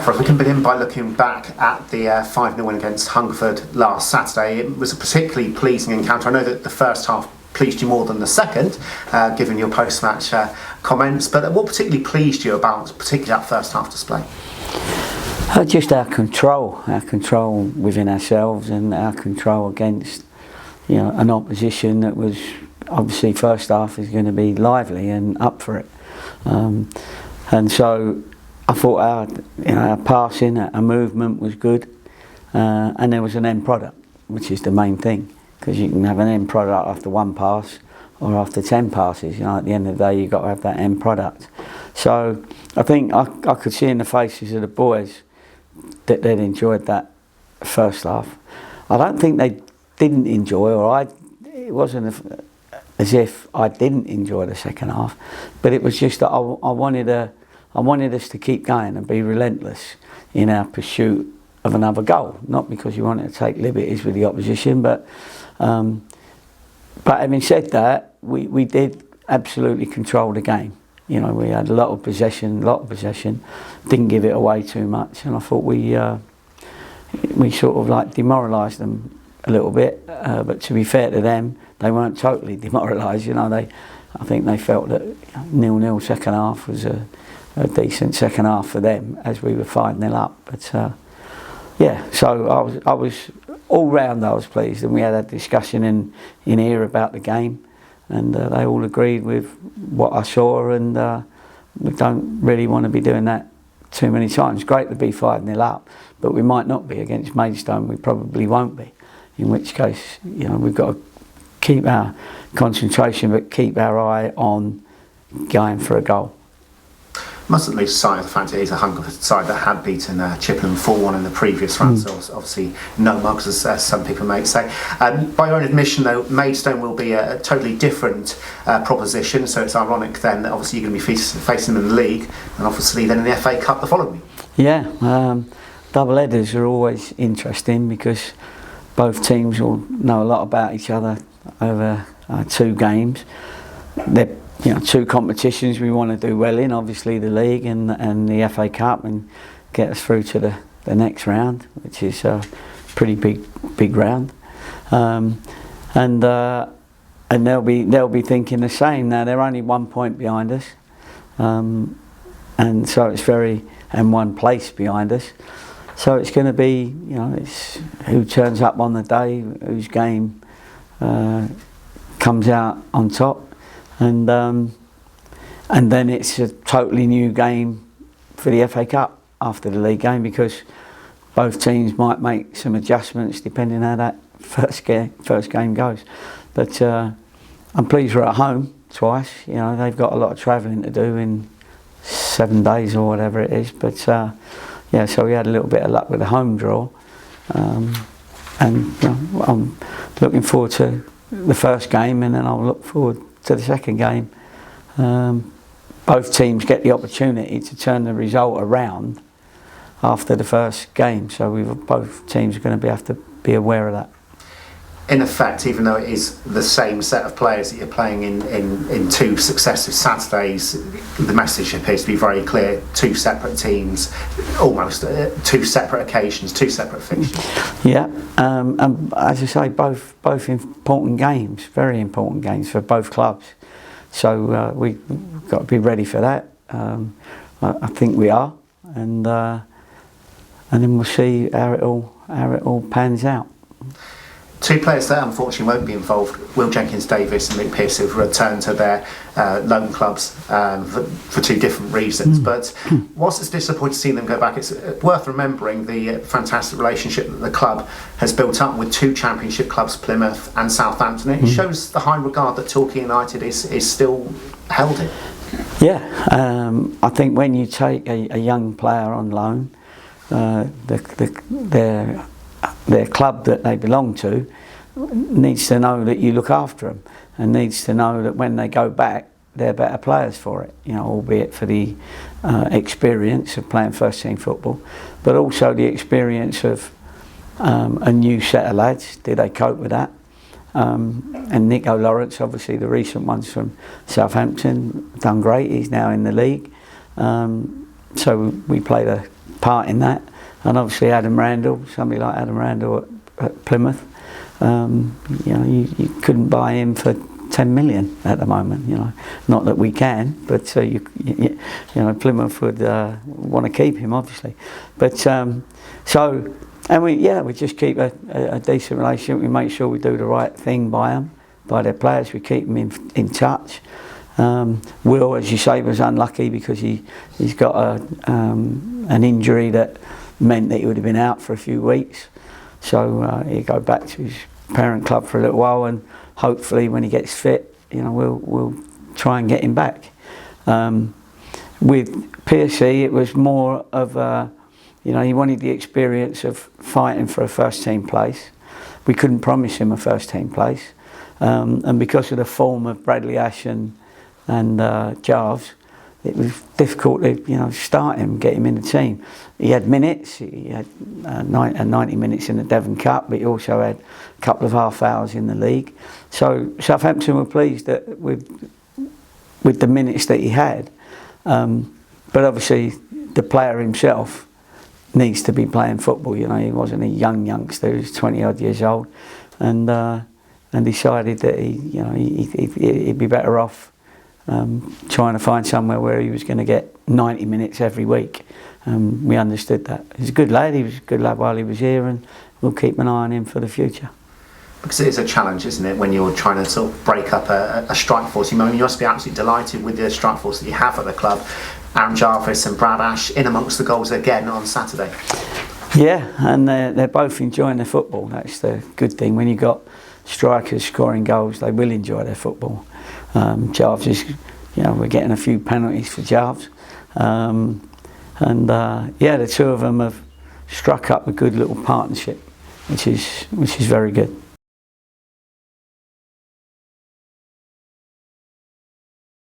Gaffer, if we can begin by looking back at the 5-0 win against Hungerford last Saturday, it was a particularly pleasing encounter. I know that the first half pleased you more than the second, given your post-match comments, but what particularly pleased you about particularly that first half display? Just our control within ourselves, and our control against an opposition that was obviously first half is going to be lively and up for it, and so I thought our passing, our movement was good, and there was an end product, which is the main thing, because you can have an end product after one pass or after 10 passes. At the end of the day, you've got to have that end product. So I think I could see in the faces of the boys that they'd enjoyed that first half. I don't think they didn't enjoy, it wasn't as if I didn't enjoy the second half, but it was just that I wanted us to keep going and be relentless in our pursuit of another goal. Not because you wanted to take liberties with the opposition, but having said that, we did absolutely control the game. We had a lot of possession, didn't give it away too much, and I thought we sort of like demoralised them a little bit. But to be fair to them, they weren't totally demoralised. I think they felt that 0-0 second half was a decent second half for them, as we were 5-0 up. But so I was all round. I was pleased, and we had a discussion in here about the game, and they all agreed with what I saw, and we don't really want to be doing that too many times. Great to be 5-0 up, but we might not be against Maidstone. We probably won't be. In which case, we've got to keep our concentration, but keep our eye on going for a goal. Mustn't lose sight of the fact it is a Hungerford side that had beaten Chippenham 4-1 in the previous round, so obviously no mugs, as some people may say. By your own admission, though, Maidstone will be a totally different proposition, so it's ironic then that obviously you're going to be facing them in the league, and obviously then in the FA Cup the following week. Yeah, double headers are always interesting because both teams will know a lot about each other over 2 games. They're two competitions we want to do well in, obviously the league and the FA Cup, and get us through to the next round, which is a pretty big round. And they'll be thinking the same. Now they're only 1 point behind us, and so it's and 1 place behind us. So it's going to be, it's who turns up on the day, whose game comes out on top. And then it's a totally new game for the FA Cup after the league game, because both teams might make some adjustments depending how that first game goes. But I'm pleased we're at home twice. They've got a lot of travelling to do in 7 days or whatever it is. But so we had a little bit of luck with the home draw, and I'm looking forward to the first game, and then I'll look forward to the second game. Both teams get the opportunity to turn the result around after the first game, so both teams are going to have to be aware of that. In effect, even though it is the same set of players that you're playing in 2 successive Saturdays, the message appears to be very clear: 2 separate teams, almost 2 separate occasions, 2 separate fixtures. Yeah, and as I say, both important games, very important games for both clubs. So we've got to be ready for that. I think we are, and then we'll see how it all pans out. 2 players that unfortunately won't be involved, Will Jenkins-Davis and Luke Pearce, have returned to their loan clubs for 2 different reasons. But whilst it's disappointing to see them go back, it's worth remembering the fantastic relationship that the club has built up with 2 championship clubs, Plymouth and Southampton. It shows the high regard that Torquay United is still held in. Yeah, I think when you take a young player on loan, their club that they belong to needs to know that you look after them, and needs to know that when they go back, they're better players for it. Albeit for the experience of playing first team football, but also the experience of a new set of lads. Did they cope with that? And Nico Lawrence, obviously the recent ones from Southampton, done great. He's now in the league. So we played a part in that. And obviously Adam Randall, somebody like Adam Randall at Plymouth, you know, you couldn't buy him for 10 million at the moment, you know. Not that we can, but you know, Plymouth would want to keep him, obviously. But so, and we just keep a decent relationship. We make sure we do the right thing by them, by their players. We keep them in touch. Will, as you say, was unlucky because he's got an injury that meant that he would have been out for a few weeks. So he'll go back to his parent club for a little while, and hopefully when he gets fit, you know, we'll try and get him back. With Piercy, it was more of you know, he wanted the experience of fighting for a first team place. We couldn't promise him a first team place, and because of the form of Bradley Ash and Jarves, it was difficult to, you know, start him, get him in the team. He had minutes. He had 90 minutes in the Devon Cup, but he also had a couple of half hours in the league. So Southampton were pleased that with the minutes that he had, but obviously the player himself needs to be playing football. You know, he wasn't a young youngster; he was 20 odd years old, and decided that he'd be better off trying to find somewhere where he was going to get 90 minutes every week. We understood that. He's a good lad. He was a good lad while he was here, and we'll keep an eye on him for the future. Because it is a challenge, isn't it, when you're trying to sort of break up a strike force. You must be absolutely delighted with the strike force that you have at the club. Aaron Jarvis and Brad Ash in amongst the goals again on Saturday. Yeah, and they're both enjoying their football. That's the good thing. When you've got strikers scoring goals, they will enjoy their football. Jarvis is, you know, we're getting a few penalties for Jarvis. The two of them have struck up a good little partnership, which is very good.